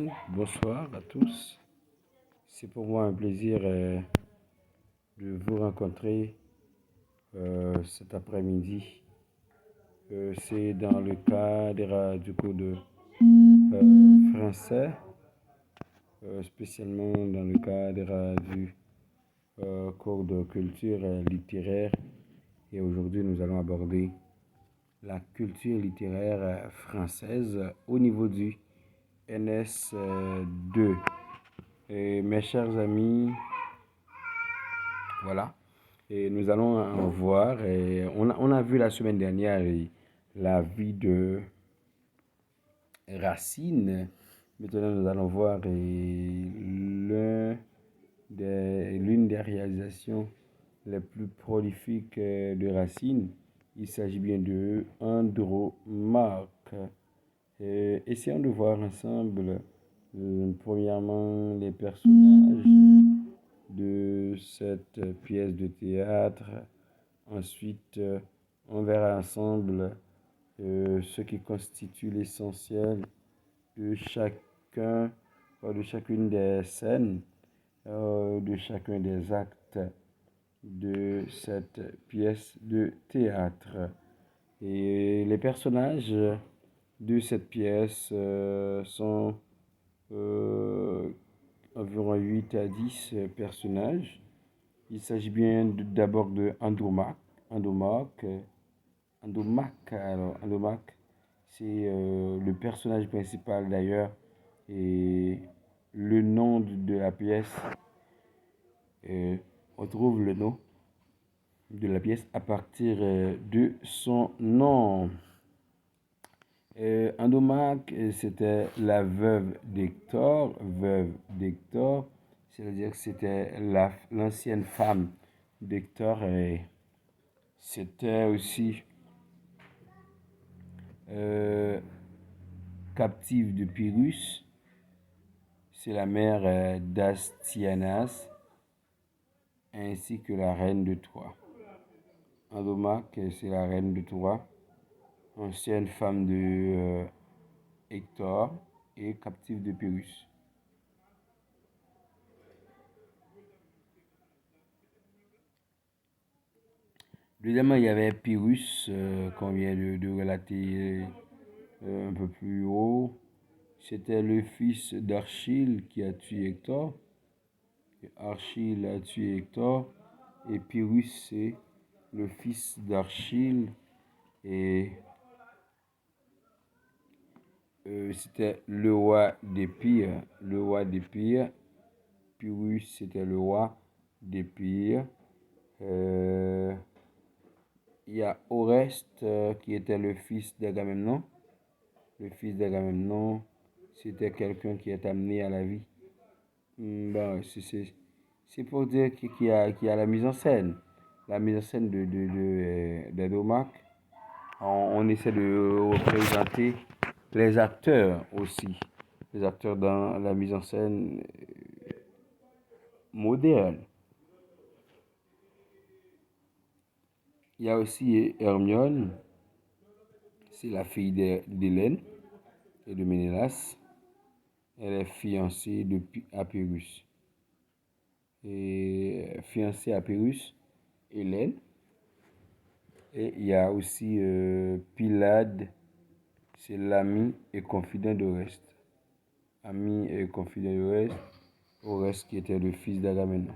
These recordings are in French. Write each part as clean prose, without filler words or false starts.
monde, bonsoir à tous. C'est pour moi un plaisir de vous rencontrer cet après-midi. C'est dans le cadre du cours de français, spécialement dans le cadre du cours de culture littéraire. Et aujourd'hui, nous allons aborder la culture littéraire française au niveau du NS2. Et mes chers amis, voilà. Et nous allons en voir. Et on a vu la semaine dernière la vie de Racine. Maintenant, nous allons voir l'une des réalisations les plus prolifiques de Racine. Il s'agit bien de Andromaque. Essayons de voir ensemble, premièrement, les personnages de cette pièce de théâtre. Ensuite, on verra ensemble ce qui constitue l'essentiel de de chacune des scènes, de chacun des actes de cette pièce de théâtre. Et les personnages de cette pièce sont environ 8 à 10 personnages. Il s'agit bien d'abord de Andromaque. Andromaque, c'est le personnage principal d'ailleurs. Et le nom de la pièce, on trouve le nom de la pièce à partir de son nom. Andromaque, c'était la veuve d'Hector, c'est-à-dire que c'était l'ancienne femme d'Hector, et c'était aussi captive de Pyrrhus. C'est la mère d'Astyanax, ainsi que la reine de Troie. Andromaque, c'est la reine de Troie, ancienne femme de Hector et captive de Pyrrhus. Deuxièmement, il y avait Pyrrhus, qu'on vient de relater un peu plus haut. C'était le fils d'Achille qui a tué Hector. Achille a tué Hector. Et Pyrrhus, c'est le fils d'Achille. Et c'était le roi d'Épire. Pyrrhus, c'était le roi d'Épire. Il y a Oreste qui était le fils d'Agamemnon. Le fils d'Agamemnon, c'était quelqu'un qui est amené à la vie. Bon, c'est pour dire qu'il y a la mise en scène. La mise en scène d'Andromaque. On essaie de représenter les acteurs aussi. Les acteurs dans la mise en scène moderne. Il y a aussi Hermione, c'est la fille d'Hélène et de Ménélas. Elle est fiancée à Pyrrhus. Et fiancée à Pyrrhus, Hélène. Et il y a aussi Pylade, c'est l'ami et confident d'Oreste. Ami et confident d'Oreste, Oreste qui était le fils d'Agamemnon.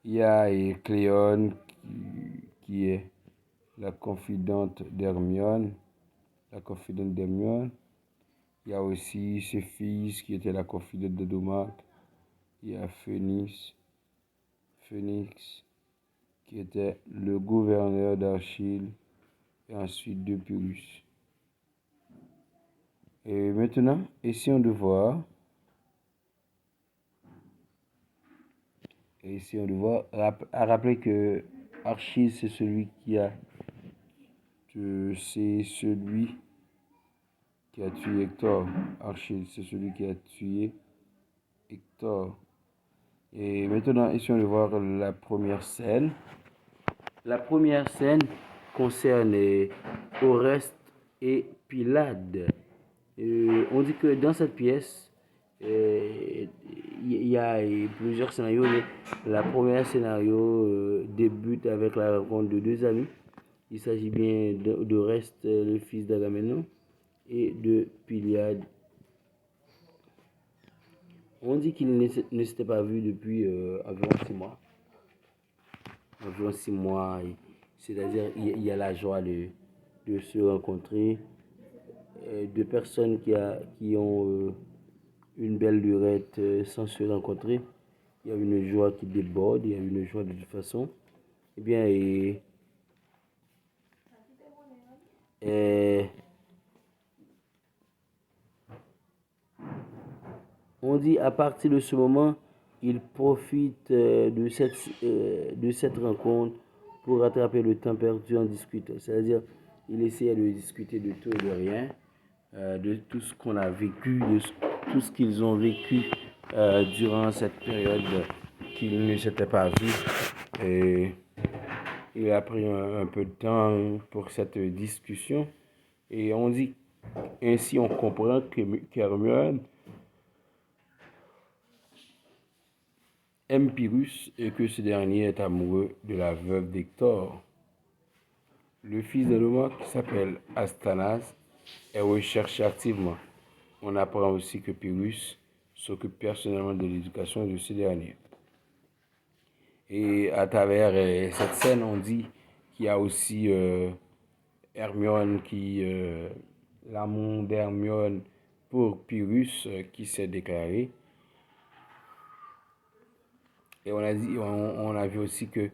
Il y a Cléone qui est la confidente d'Hermione. Il y a aussi ses fils qui étaient la confidente d'Andromaque. Il y a Phénix qui était le gouverneur d'Achille et ensuite de Pyrrhus. Et maintenant, essayons de voir. À rappeler que Achille, c'est celui qui a tué Hector. Achille, c'est celui qui a tué Hector. Et maintenant, essayons de voir la première scène. La première scène concerne Oreste et Pylade. On dit que dans cette pièce, il y a plusieurs scénarios, mais la première scénario débute avec la rencontre de deux amis. Il s'agit bien d'Oreste, le fils d'Agamemnon, et de Piliade. On dit qu'ils ne s'étaient pas vus depuis environ 6 mois. Environ 6 mois, c'est-à-dire il y a la joie de se rencontrer. Deux personnes qui ont une belle lurette sans se rencontrer. Il y a une joie qui déborde, il y a une joie de toute façon. Eh bien, et on dit à partir de ce moment, il profite de cette rencontre pour rattraper le temps perdu en discutant. C'est-à-dire, il essayait de discuter de tout et de rien, de tout ce qu'on a vécu, de tout ce qu'ils ont vécu durant cette période qu'ils ne s'étaient pas vus. Et il a pris un peu de temps pour cette discussion. Et on dit, ainsi on comprend qu'Hermione aime Pyrrhus et que ce dernier est amoureux de la veuve d'Hector. Le fils d'Anoma, qui s'appelle Astanas, est recherché activement. On apprend aussi que Pyrrhus s'occupe personnellement de l'éducation de ce dernier. Et à travers cette scène, on dit qu'il y a aussi Hermione l'amour d'Hermione pour Pyrrhus qui s'est déclaré. Et on a vu aussi que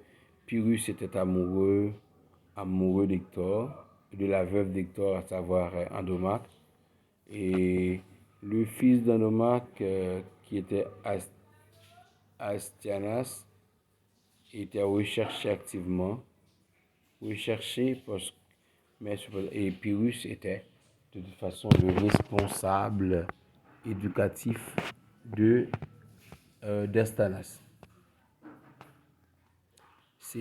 Pyrrhus était amoureux d'Hector, de la veuve d'Hector, à savoir Andromaque. Et le fils d'Andromaque, qui était Astyanax, était recherché activement. Et Pyrrhus était de toute façon le responsable éducatif d'Astyanax. C'est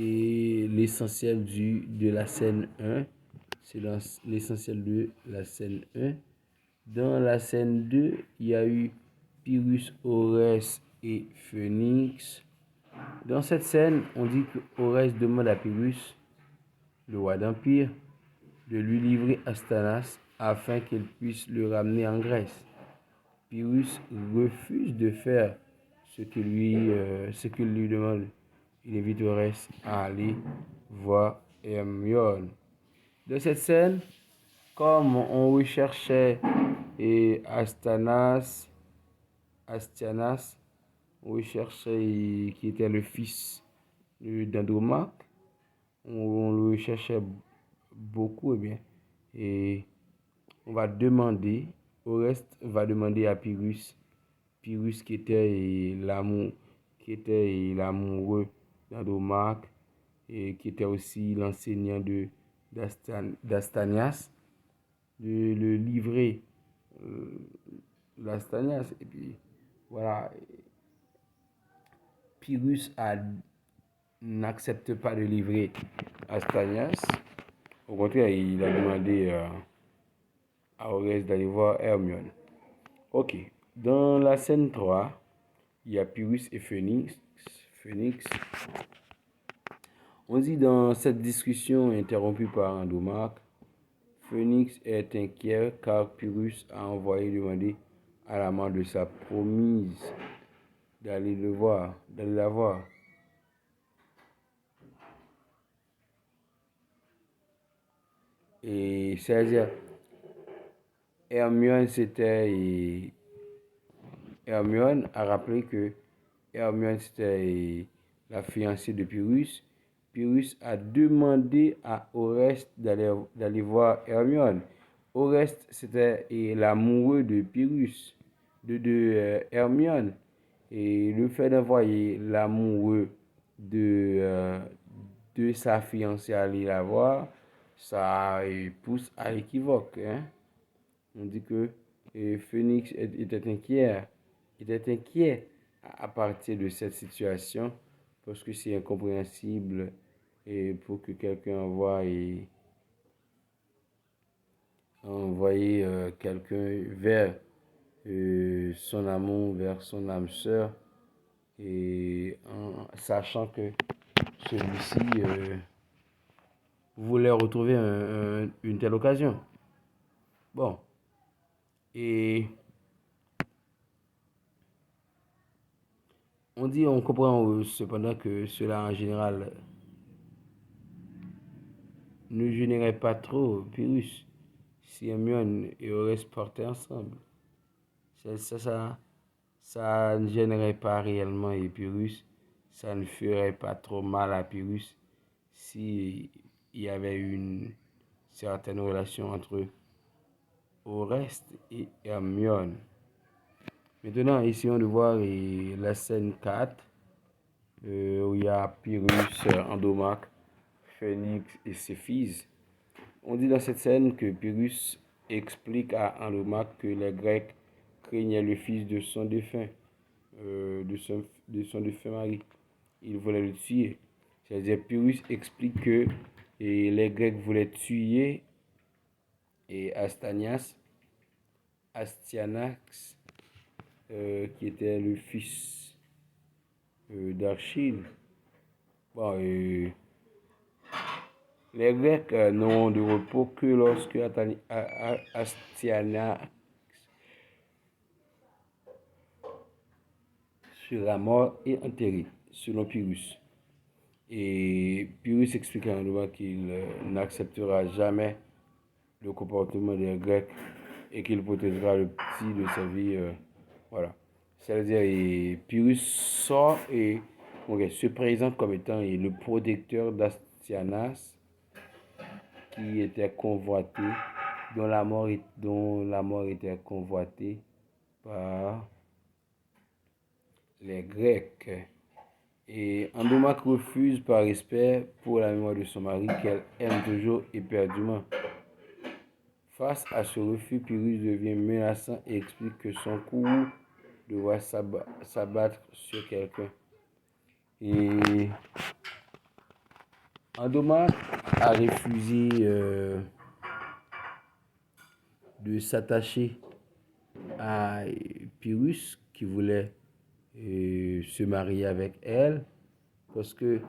l'essentiel de la scène 1. C'est l'essentiel de la scène 1. Dans la scène 2, il y a eu Pyrrhus, Oreste et Phénix. Dans cette scène, on dit que Oreste demande à Pyrrhus, le roi d'Empire, de lui livrer Astyanax afin qu'il puisse le ramener en Grèce. Pyrrhus refuse de faire ce qu'il lui demande. Il invite Oreste à aller voir Hermione. Dans cette scène, comme on recherchait Astyanax, on recherchait qui était le fils d'Andromaque, on le recherchait beaucoup, et on va demander, Oreste va demander à Pyrrhus qui était l'amoureux d'Andromaque et qui était aussi l'enseignant d'Astyanax, de le livrer l'Astyanax. Et puis voilà, Pyrrhus n'accepte pas de livrer Astyanax. Au contraire, il a demandé à Oreste d'aller voir Hermione. Ok, dans la scène 3, il y a Pyrrhus et Phénix. On dit dans cette discussion interrompue par Andromaque, Phénix est inquiet car Pyrrhus a envoyé demander à l'amant de sa promise d'aller la voir. Et c'est-à-dire, Hermione a rappelé que Hermione c'était la fiancée de Pyrrhus. Pyrrhus a demandé à Oreste d'aller voir Hermione. Oreste c'était l'amoureux de Pyrrhus, de Hermione. Et le fait d'envoyer l'amoureux de sa fiancée aller la voir, ça pousse à l'équivoque. Hein? On dit que Phénix était inquiet à partir de cette situation parce que c'est incompréhensible et pour que quelqu'un envoie envoyer quelqu'un vers son amour, vers son âme sœur, et en sachant que celui-ci voulait retrouver une telle occasion. Bon, et on comprend cependant que cela en général ne générait pas trop Pyrrhus si Hermione et Oreste portaient ensemble. Ça ne gênerait pas réellement Pyrrhus, ça ne ferait pas trop mal à Pyrrhus si il y avait une certaine relation entre Oreste et Hermione. Maintenant, essayons de voir la scène 4, où il y a Pyrrhus, Andromaque, Phénix et Céphise. On dit dans cette scène que Pyrrhus explique à Andromaque que les Grecs craignaient le fils de son défunt, de son défunt mari. Ils voulaient le tuer. C'est-à-dire, Pyrrhus explique que les Grecs voulaient tuer Astyanax, qui était le fils d'Achille. Bon, les Grecs n'auront de repos que lorsque Astyanax sera mort et enterré, selon Pyrrhus. Et Pyrrhus explique à Andromaque qu'il n'acceptera jamais le comportement des Grecs et qu'il protégera le petit de sa vie. Voilà. C'est-à-dire, Pyrrhus sort et se présente comme étant le protecteur d'Astyanax, qui était convoité, dont la mort était convoitée par les Grecs. Et Andromaque refuse par respect pour la mémoire de son mari qu'elle aime toujours éperdument. Face à ce refus, Pyrrhus devient menaçant et explique que son courroux devra s'abattre sur quelqu'un. Et Andromaque a refusé de s'attacher à Pyrrhus, qui voulait se marier avec elle, parce que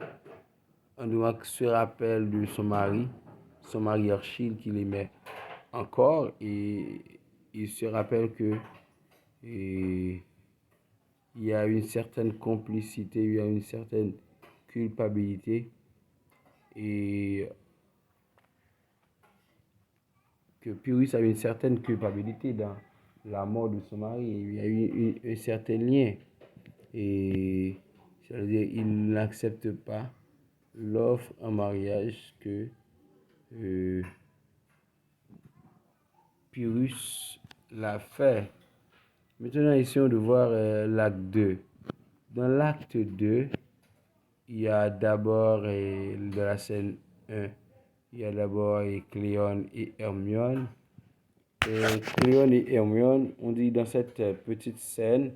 Andromaque se rappelle de son mari Achille, qu'il aimait encore, et il se rappelle que il y a une certaine complicité, il y a une certaine culpabilité, et que Pyrrhus a une certaine culpabilité dans la mort de son mari. Il y a eu un certain lien, et c'est-à-dire il n'accepte pas l'offre en mariage que Pyrrhus l'a fait. Maintenant, essayons de voir l'acte 2. Dans l'acte 2, il y a d'abord, de la scène 1, il y a d'abord Cléone et Hermione. Cléone et Hermione, on dit dans cette petite scène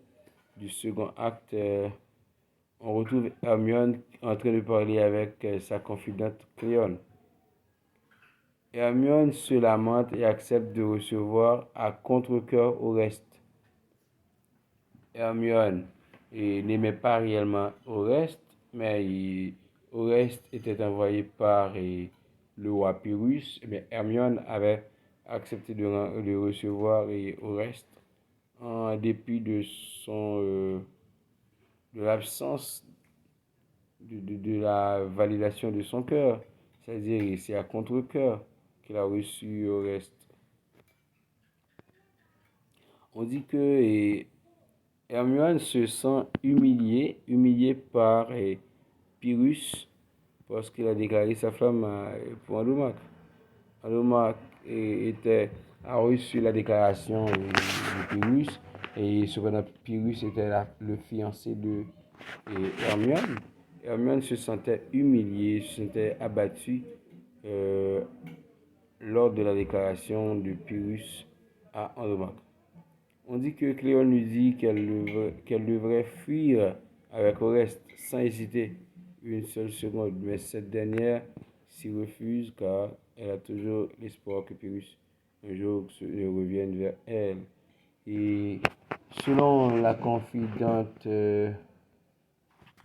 du second acte, on retrouve Hermione en train de parler avec sa confidente Cléone. Hermione se lamente et accepte de recevoir à contre-cœur Oreste. Hermione n'aimait pas réellement Oreste, mais Oreste était envoyé par le roi Pyrrhus. Mais Hermione avait accepté de recevoir Oreste en dépit de l'absence de la validation de son cœur. C'est-à-dire, c'est à contre-cœur qu'il a reçu Oreste. On dit que Hermione se sent humiliée par Pyrrhus, parce qu'il a déclaré sa flamme pour Andromaque. Andromaque a reçu la déclaration de Pyrrhus, et cependant Pyrrhus était le fiancé de Hermione. Hermione se sentait humiliée, se sentait abattue lors de la déclaration de Pyrrhus à Andromaque. On dit que Cléone lui dit qu'elle devrait fuir avec Oreste sans hésiter une seule seconde, mais cette dernière s'y refuse car elle a toujours l'espoir que Pyrrhus Un jour, il revient vers elle. Et selon la confidente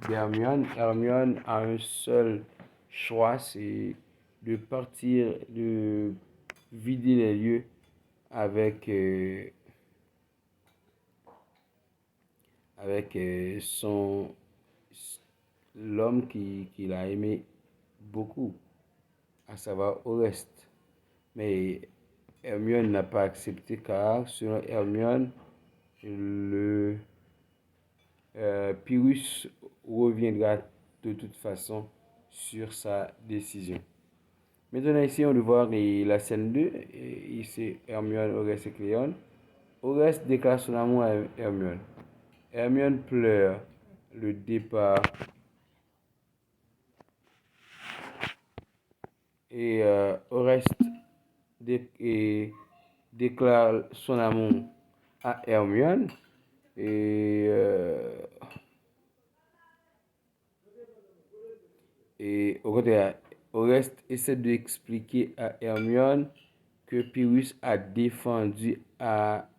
d'Hermione, Hermione a un seul choix, c'est de partir, de vider les lieux avec, son l'homme qu'il a aimé beaucoup, à savoir Oreste. Mais Hermione n'a pas accepté car, selon Hermione, le Pyrrhus reviendra de toute façon sur sa décision. Maintenant, essayons de voir la scène 2. Ici, Hermione, Oreste et Cléone. Oreste déclare son amour à Hermione. Hermione pleure le départ et Oreste déclare son amour à Hermione et, et au contraire, Oreste essaie d'expliquer à Hermione que Pyrrhus a défendu à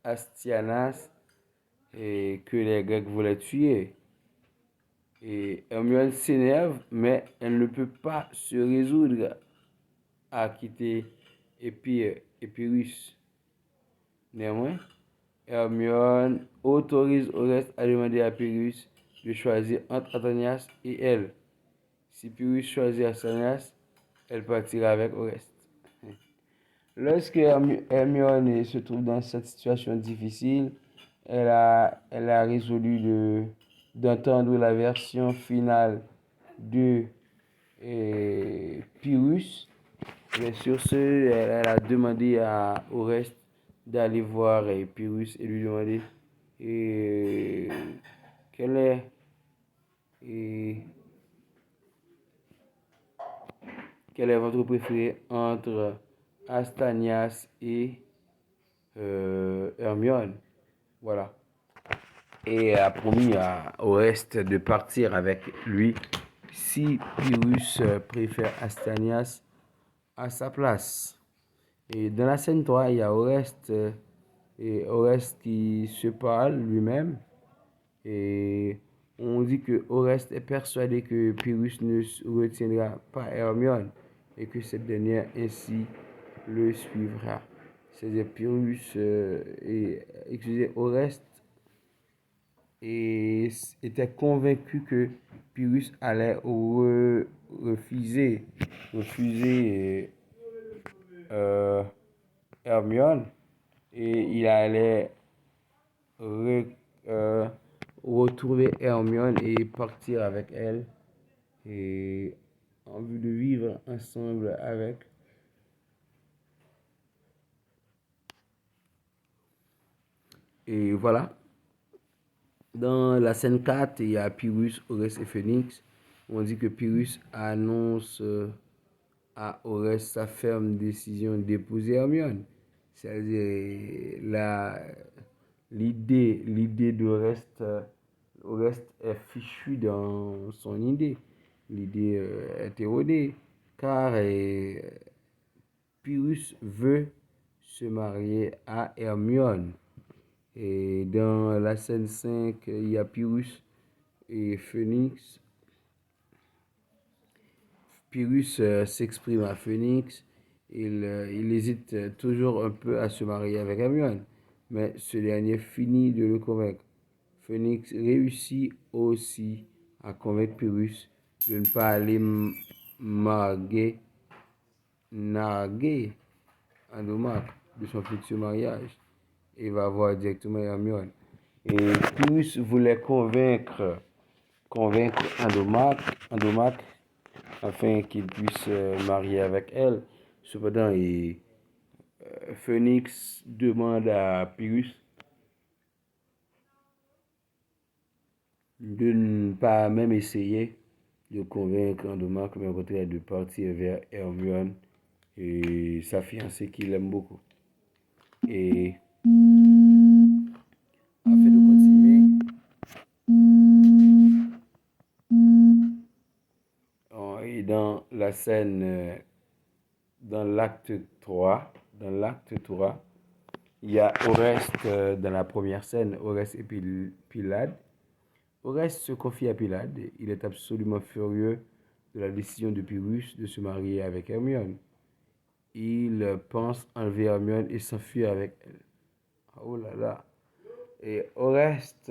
Astyanax et que les Grecs voulaient tuer. Et Hermione s'énerve, mais elle ne peut pas se résoudre à quitter Pyrrhus. Néanmoins, Hermione autorise Oreste à demander à Pyrrhus de choisir entre Astyanax et elle. Si Pyrrhus choisit Astyanax, elle partira avec Oreste. Lorsque Hermione se trouve dans cette situation difficile, elle a résolu d'entendre la version finale de Pyrrhus. Mais sur ce, elle a demandé à Oreste d'aller voir Pyrrhus et lui demander et, quel est et, quel est votre préféré entre Astanias et Hermione. Voilà. Et a promis au reste de partir avec lui si Pyrrhus préfère Astanias à sa place. Et dans la scène 3, il y a Oreste qui se parle lui-même. Et on dit que Oreste est persuadé que Pyrrhus ne retiendra pas Hermione et que cette dernière ainsi le suivra. C'est-à-dire Pyrrhus Oreste était convaincu que Pyrrhus allait refuser Hermione et il allait retrouver Hermione et partir avec elle et en vue de vivre ensemble avec. Et voilà. Dans la scène 4, il y a Pyrrhus, Oreste et Phénix. On dit que Pyrrhus annonce à Oreste sa ferme décision d'épouser Hermione. C'est-à-dire l'idée d'Oreste Oreste est fichu dans son idée. L'idée est erronée car Pyrrhus veut se marier à Hermione. Et dans la scène 5, il y a Pyrrhus et Phénix. Pyrrhus s'exprime à Phénix. Il hésite toujours un peu à se marier avec Hermione, mais ce dernier finit de le convaincre. Phénix réussit aussi à convaincre Pyrrhus de ne pas aller narguer Andromaque de son futur mariage et va voir directement Hermione. Et Pyrrhus voulait convaincre Andromaque afin qu'il puisse marier avec elle. Cependant, Phénix demande à Pyrrhus de ne pas même essayer de convaincre Andromaque, mais au contraire de partir vers Hermione et sa fiancée qu'il aime beaucoup. Et afin de continuer, et dans la scène dans l'acte 3, il y a Oreste dans la première scène, Oreste et Pylade. Oreste se confie à Pylade. Il est absolument furieux de la décision de Pyrrhus de se marier avec Hermione. Il pense enlever Hermione et s'enfuir avec elle. Oh là là. Et Oreste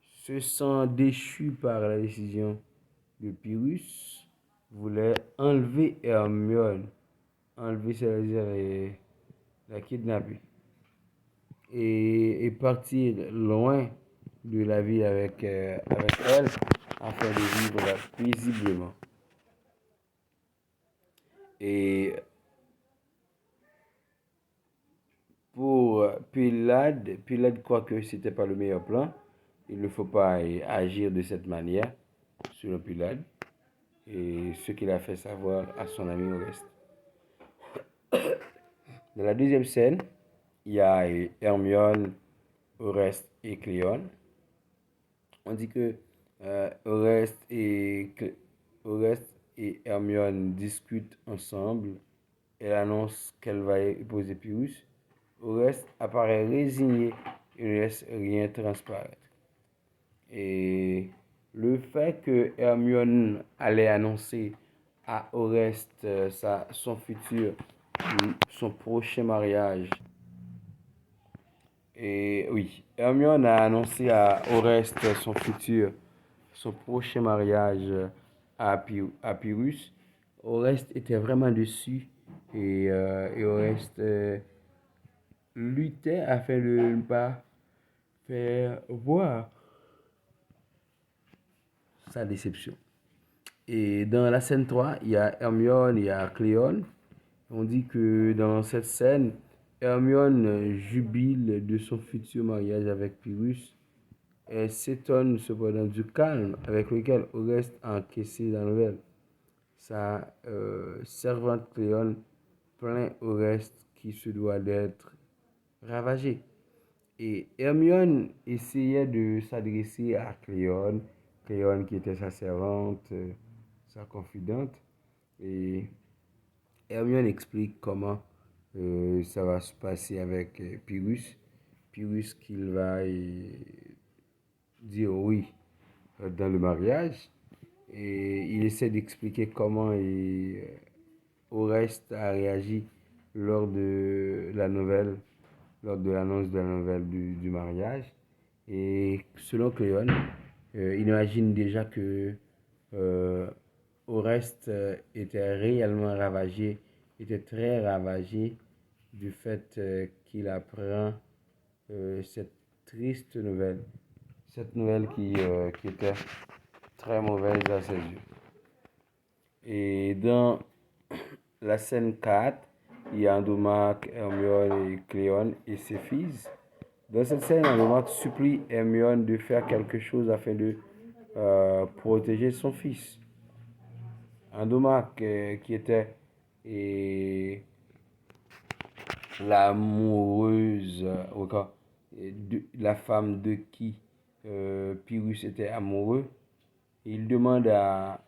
se sent déchu par la décision de Pyrrhus, voulait enlever Hermione, enlever, c'est-à-dire la kidnapper, et partir loin de la ville avec elle afin de vivre paisiblement. Et pour Pylade croit que c'était pas le meilleur plan. Il ne faut pas agir de cette manière, selon Pylade, et ce qu'il a fait savoir à son ami Oreste. Dans la deuxième scène, il y a Hermione, Oreste et Cléone. On dit que Oreste et Hermione discutent ensemble. Elle annonce qu'elle va épouser Pyrrhus. Oreste apparaît résigné et ne laisse rien transparaître. Et le fait que Hermione allait annoncer à Oreste son prochain mariage. Et oui, Hermione a annoncé à Oreste son prochain mariage à Pyrrhus. Oreste était vraiment déçu et Oreste luttait afin de ne pas faire voir sa déception. Et dans la scène 3, il y a Hermione, il y a Cléone. On dit que dans cette scène, Hermione jubile de son futur mariage avec Pyrrhus. Elle s'étonne cependant du calme avec lequel Oreste a encaissé la nouvelle. Sa servante Cléone plaint Oreste qui se doit d'être ravagé. Et Hermione essayait de s'adresser à Cléone, Cléone qui était sa servante, sa confidente. Et Hermione explique comment ça va se passer avec Pyrrhus. Pyrrhus qu'il va dire oui dans le mariage. Et il essaie d'expliquer comment Oreste a réagi lors de la nouvelle, lors de l'annonce de la nouvelle du mariage. Et selon Cléone, il imagine déjà que euh, Oreste était réellement ravagé, était très ravagé du fait qu'il apprend cette triste nouvelle, cette nouvelle qui était très mauvaise à ses yeux. Et dans la scène 4, il y a Andromaque, Hermione et Cléone et ses fils. Dans cette scène, Andromaque supplie Hermione de faire quelque chose afin de protéger son fils. Andromaque, qui était l'amoureuse, la femme de qui Pyrrhus était amoureux, il demande à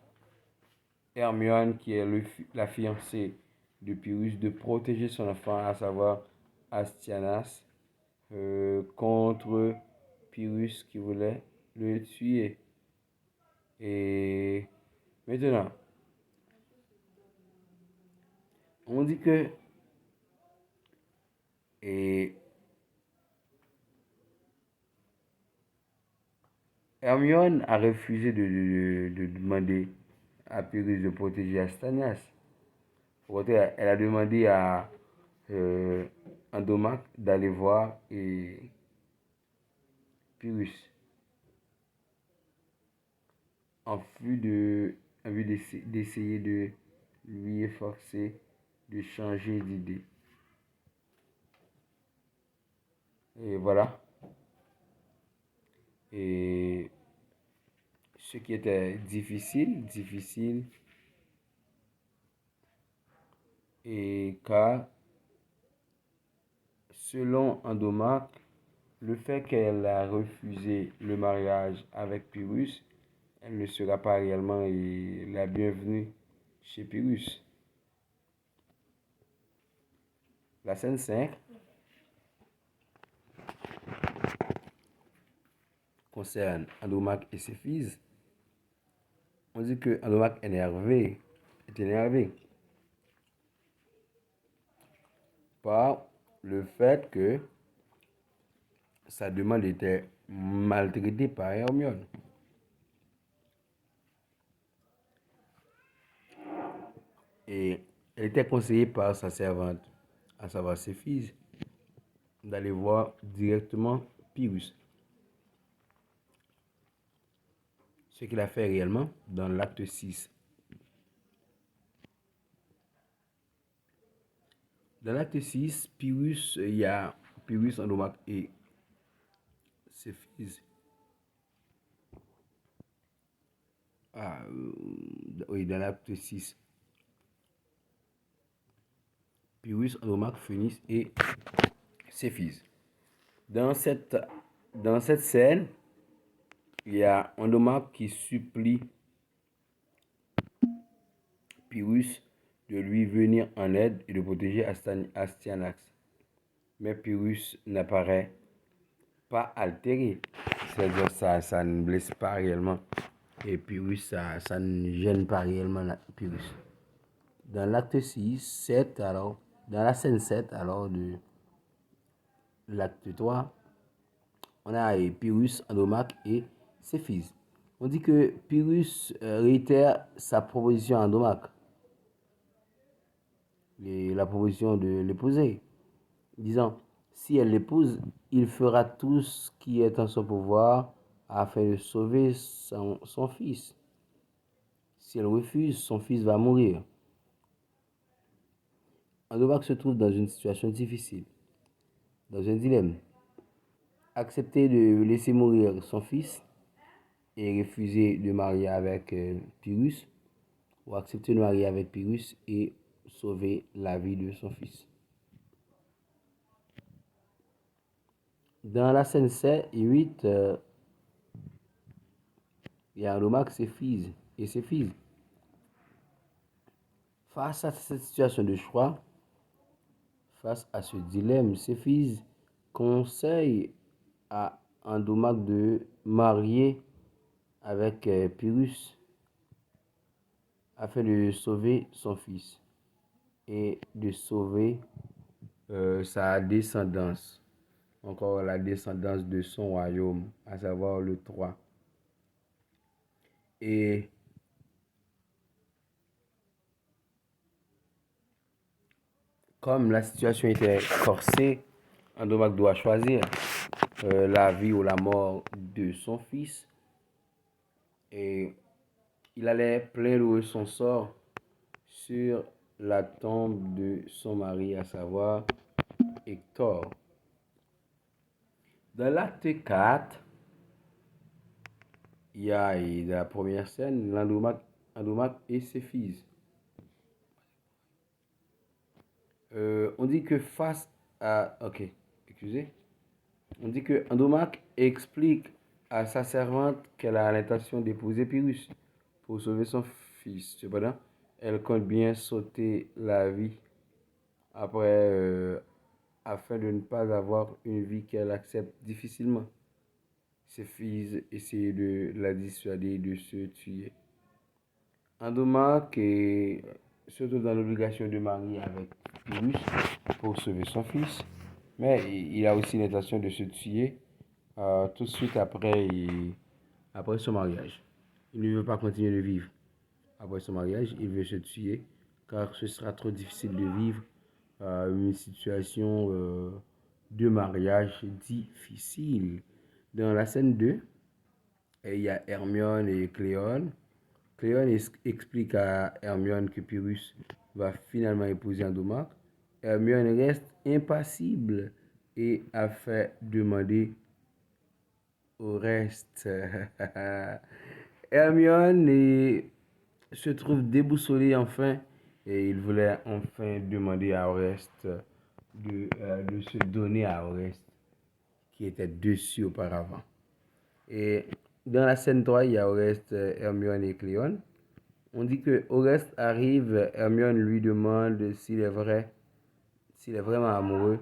Hermione, qui est la fiancée de Pyrrhus, de protéger son enfant, à savoir Astyanax, contre Pyrrhus qui voulait le tuer. Et maintenant, on dit que Hermione a refusé de demander à Pyrrhus de protéger Astyanax. Au contraire, elle a demandé à Andromaque d'aller voir Pyrrhus en vue d'essayer de lui forcer de changer d'idée. Et voilà. Et ce qui était difficile, et car selon Andromaque, le fait qu'elle a refusé le mariage avec Pyrrhus, elle ne sera pas réellement la bienvenue chez Pyrrhus. La scène 5 concerne Andromaque et ses fils. On dit que Andromaque est énervé par le fait que sa demande était maltraitée par Hermione. Et elle était conseillée par sa servante, à savoir ses fils, d'aller voir directement Pyrrhus. Ce qu'il a fait réellement dans l'acte 6. Dans l'acte 6, Pyrrhus, il y a Pyrrhus, Andromaque et ses fils. Oui, dans l'acte 6. Pyrrhus, Andromaque, Phénix et ses fils. Dans cette scène, il y a Andromaque qui supplie Pyrrhus de lui venir en aide et de protéger Astyanax. Mais Pyrrhus n'apparaît pas altéré. C'est-à-dire ça ne blesse pas réellement. Et Pyrrhus, ça ne gêne pas réellement Pyrrhus. Dans l'acte 6, 7, alors, dans la scène 7, alors, de l'acte 3, on a Pyrrhus, Andromaque et ses fils. On dit que Pyrrhus réitère sa proposition à Andromaque, la proposition de l'épouser, disant, si elle l'épouse, il fera tout ce qui est en son pouvoir afin de sauver son fils. Si elle refuse, son fils va mourir. Andromaque se trouve dans une situation difficile, dans un dilemme. Accepter de laisser mourir son fils et refuser de marier avec Pyrrhus, ou accepter de marier avec Pyrrhus et sauver la vie de son fils. Dans la scène 7 et 8, il y a Andromaque et ses fils. Face à cette situation de choix, face à ce dilemme, ses fils conseillent à Andromaque de marier avec Pyrrhus afin de sauver son fils et de sauver sa descendance, encore la descendance de son royaume, à savoir le 3. Et comme la situation était corsée, Andromaque doit choisir la vie ou la mort de son fils. Et il allait plaindre son sort sur la tombe de son mari, à savoir Hector. Dans l'acte 4, il y a la première scène, Andromaque et ses fils. On dit que face à... Ok, excusez. On dit que Andromaque explique à sa servante qu'elle a l'intention d'épouser Pyrrhus pour sauver son fils. Cependant, elle compte bien sauter la vie après, afin de ne pas avoir une vie qu'elle accepte difficilement. Ses fils essaient de la dissuader de se tuer. Andromaque est surtout dans l'obligation de marier avec Pyrrhus pour sauver son fils, mais il a aussi l'intention de se tuer tout de suite après son mariage. Il ne veut pas continuer de vivre après son mariage, il veut se tuer car ce sera trop difficile de vivre une situation de mariage difficile. Dans la scène 2, il y a Hermione et Cléone. Cléone explique à Hermione que Pyrrhus va finalement épouser Andromaque. Hermione reste impassible et a fait demander au reste. Hermione se trouve déboussolée enfin et il voulait enfin demander à Oreste de se donner à Oreste qui était dessus auparavant. Et dans la scène 3, il y a Oreste, Hermione et Cléone. On dit que Oreste arrive, Hermione lui demande s'il est vraiment amoureux,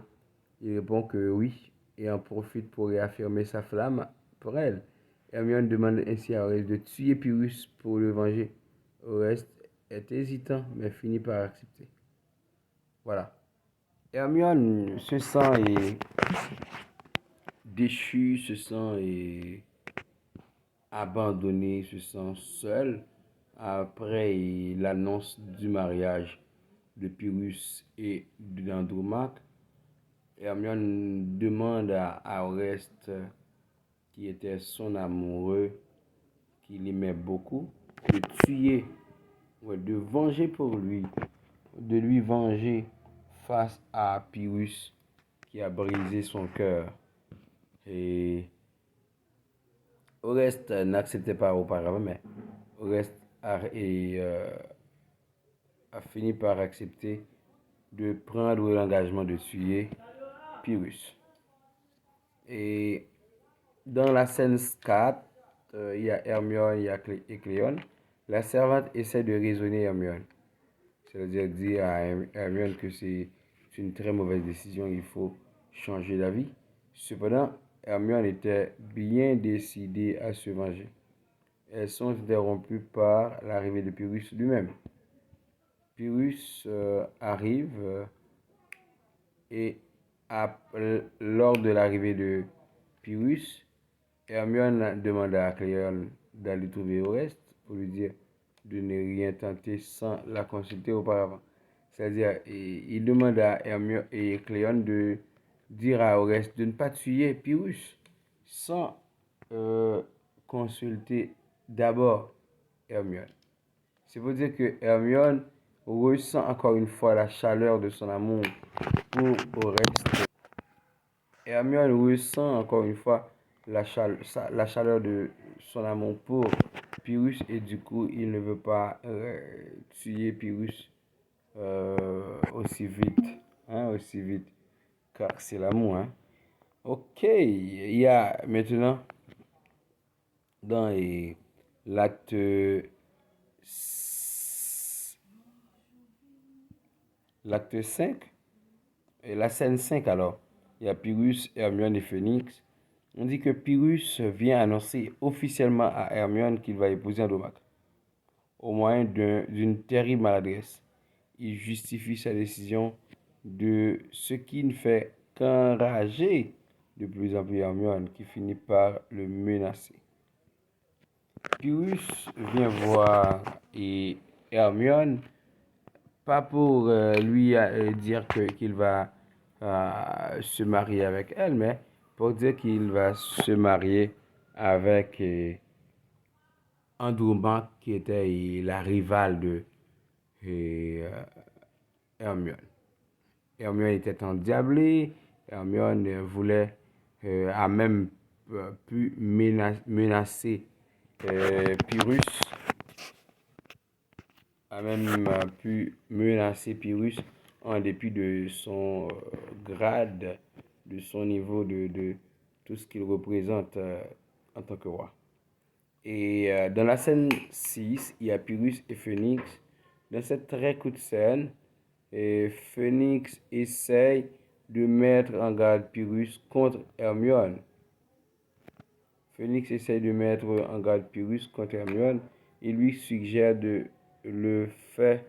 il répond que oui et en profite pour réaffirmer sa flamme pour elle. Hermione demande ainsi à Oreste de tuer Pyrrhus pour le venger. Oreste est hésitant mais finit par accepter. Voilà. Hermione se sent déchue, se sent abandonnée, se sent seule après l'annonce du mariage de Pyrrhus et d'Andromaque. Hermione demande à Oreste, qui était son amoureux, qu'il aimait beaucoup, de tuer, ouais, de venger pour lui, de lui venger face à Pyrrhus qui a brisé son cœur. Et Oreste n'acceptait pas auparavant, mais Oreste a fini par accepter de prendre l'engagement de tuer Pyrrhus. Et dans la scène 4, il y a Hermione et Cléone. La servante essaie de raisonner Hermione. C'est-à-dire dire à Hermione que c'est une très mauvaise décision, il faut changer d'avis. Cependant, Hermione était bien décidée à se venger. Elles sont interrompues par l'arrivée de Pyrrhus lui-même. Pyrrhus arrive et lors de l'arrivée de Pyrrhus, Hermione demande à Cléone d'aller trouver Oreste pour lui dire de ne rien tenter sans la consulter auparavant. C'est-à-dire, il demande à Hermione et Cléone de dire à Oreste de ne pas tuer Pyrrhus sans consulter d'abord Hermione. C'est pour dire que Hermione ressent encore une fois la chaleur de son amour pour Oreste. Hermione ressent encore une fois la chaleur de son amour pour Pyrrhus et du coup il ne veut pas tuer Pyrrhus aussi vite, hein, aussi vite, car c'est l'amour, hein. Ok, il y a maintenant dans l'acte l'acte 5, et la scène 5 alors, il y a Pyrrhus, Hermione et Phoenix. On dit que Pyrrhus vient annoncer officiellement à Hermione qu'il va épouser Andromaque, au moyen d'une terrible maladresse. Il justifie sa décision de ce qui ne fait qu'enrager de plus en plus Hermione, qui finit par le menacer. Pyrrhus vient voir Hermione, pas pour lui dire qu'il va se marier avec elle, mais pour dire qu'il va se marier avec Andromaque, qui était la rivale de Hermione. Hermione était endiablée, Hermione a même pu menacer Pyrrhus, en dépit de son grade, de son niveau, de tout ce qu'il représente en tant que roi. Et dans la scène 6, il y a Pyrrhus et Phoenix. Dans cette très courte scène, Phoenix essaye de mettre en garde Pyrrhus contre Hermione. Phoenix essaye de mettre en garde Pyrrhus contre Hermione et lui suggère le fait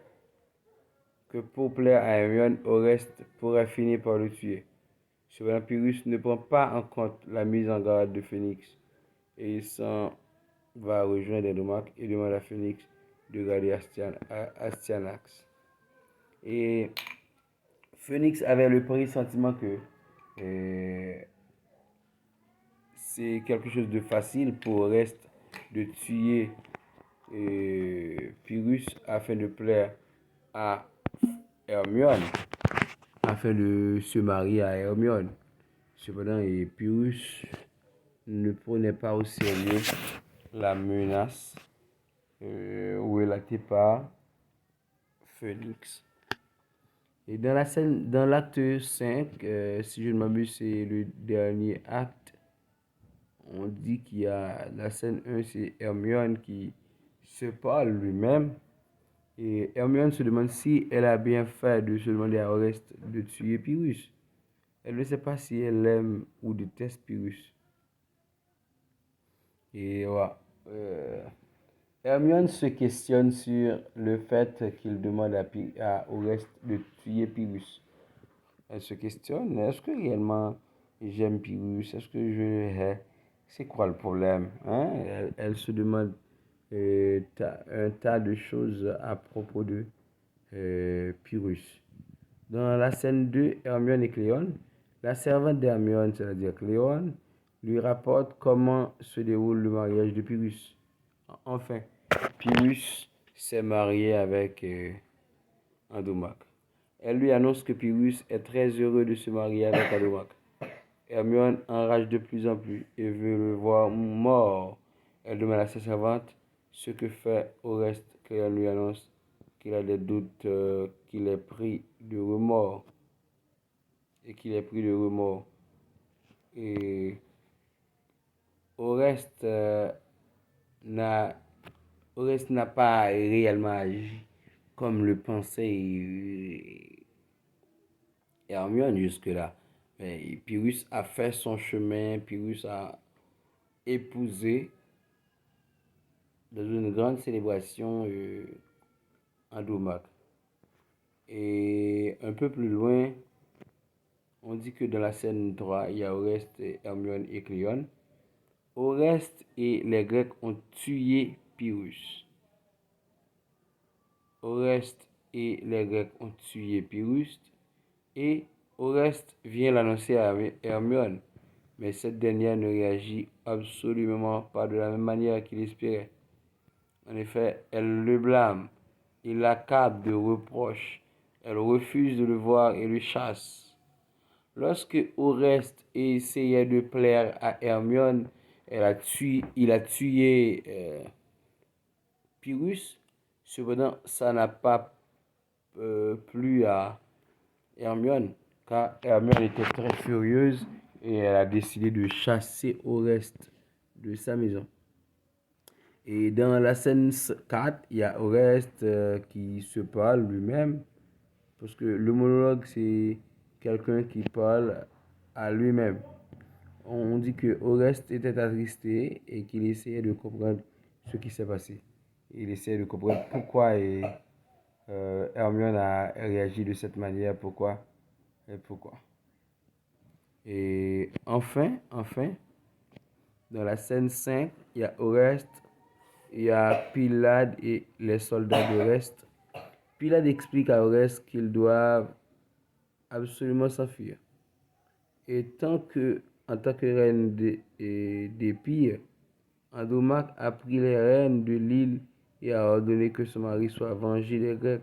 que pour plaire à Hermione, Oreste pourrait finir par le tuer. Cependant, Pyrrhus ne prend pas en compte la mise en garde de Phoenix et il s'en va rejoindre Andromaque et demande à Phoenix de garder Astyanax. Et Phoenix avait le pressentiment que c'est quelque chose de facile pour Oreste de tuer Pyrrhus afin de plaire à Hermione, afin de se marier à Hermione. Cependant, Pyrrhus ne prenait pas au sérieux la menace relatée par Phoenix. Et dans l'acte 5, si je ne m'abuse, c'est le dernier acte. On dit la scène 1, c'est Hermione qui se parle lui-même Et Hermione se demande si elle a bien fait de se demander à Oreste de tuer Pyrrhus. Elle ne sait pas si elle aime ou déteste Pyrrhus. Et ouais, euh, Hermione se questionne sur le fait qu'il demande à Oreste de tuer Pyrrhus. Elle se questionne, est-ce que réellement j'aime Pyrrhus? Est-ce que je le hais? C'est quoi le problème? Hein? Elle se demande un tas de choses à propos de Pyrrhus. Dans la scène 2, Hermione et Cléone, la servante d'Hermione, c'est-à-dire Cléone, lui rapporte comment se déroule le mariage de Pyrrhus. Enfin, Pyrrhus s'est marié avec Andromaque. Elle lui annonce que Pyrrhus est très heureux de se marier avec Andromaque. Hermione enrage de plus en plus et veut le voir mort. Elle demande à sa servante ce que fait Oreste. Cléone lui annonce qu'il a des doutes qu'il est pris de remords et qu'il est pris de remords. Et Oreste n'a Oreste n'a pas réellement agi comme le pensait Hermione jusque-là. Mais Pyrrhus a fait son chemin, Pyrrhus a épousé dans une grande célébration Andromaque. Et un peu plus loin, on dit que dans la scène 3, il y a Oreste, Hermione et Cléone. Oreste et les Grecs ont tué Pyrrhus. Oreste et les Grecs ont tué Pyrrhus. Et Oreste vient l'annoncer à Hermione. Mais cette dernière ne réagit absolument pas de la même manière qu'il espérait. En effet, elle le blâme, il l'accable de reproches, elle refuse de le voir et le chasse. Lorsque Oreste essayait de plaire à Hermione, il a tué Pyrrhus. Cependant, ça n'a pas plu à Hermione, car Hermione était très furieuse et elle a décidé de chasser Oreste de sa maison. Et dans la scène 4, il y a Oreste qui se parle lui-même, parce que le monologue, c'est quelqu'un qui parle à lui-même. On dit que Oreste était attristé et qu'il essayait de comprendre ce qui s'est passé. Il essayait de comprendre pourquoi Hermione a réagi de cette manière, pourquoi et pourquoi. Et enfin, dans la scène 5, il y a Oreste, il y a Pylade et les soldats d'Oreste. Pylade explique à Oreste qu'ils doivent absolument s'enfuir. Et en tant que reine des pires, Andromaque a pris les rênes de l'île et a ordonné que son mari soit vengé des Grecs.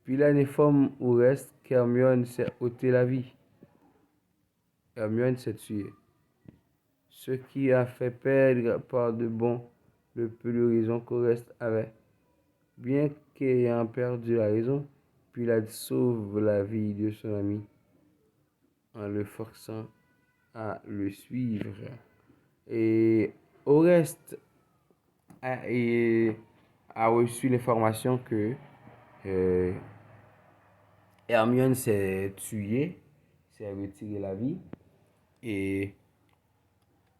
Pylade informe Oreste qu'Hermione s'est ôté la vie. Hermione s'est tuée, ce qui a fait perdre par de bon le peu de raison qu'Oreste avait. Bien qu'ayant perdu la raison, Pylade sauve la vie de son ami en le forçant à le suivre. Et Oreste a, a reçu l'information que euh, Hermione s'est tuée, s'est retiré la vie. Et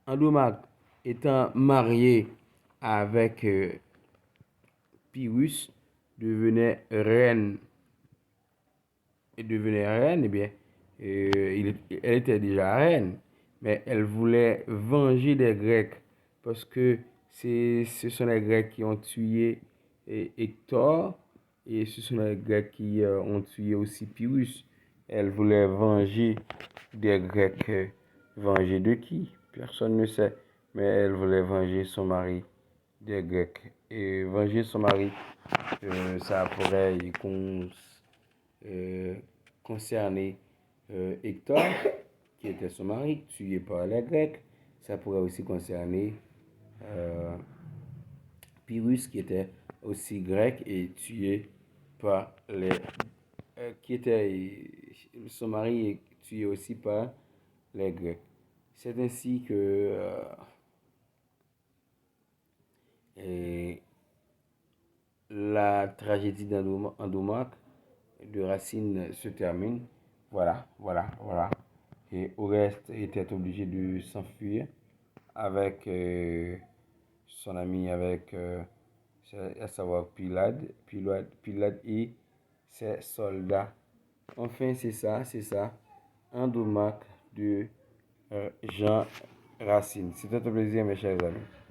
Andromaque étant marié avec Pyrrhus, devenait reine eh bien, elle était déjà reine, mais elle voulait venger les Grecs parce que ce sont les Grecs qui ont tué Hector et ce sont les Grecs qui ont tué aussi Pyrrhus. Elle voulait venger des Grecs. Venger de qui? Personne ne sait, mais elle voulait venger son mari des Grecs. Et venger son mari, ça pourrait euh, concerner Hector, qui était son mari, tué par les Grecs. Ça pourrait aussi concerner euh, Pyrrhus, qui était aussi grec et tué par les... qui était... Son mari est tué aussi par les Grecs. C'est ainsi que Et la tragédie d'Andromaque de Racine se termine. Voilà. Et Oreste était obligé de s'enfuir avec son ami, avec à savoir Pylade et ses soldats. Enfin, c'est ça. Andromaque de Jean Racine. C'était un plaisir, mes chers amis.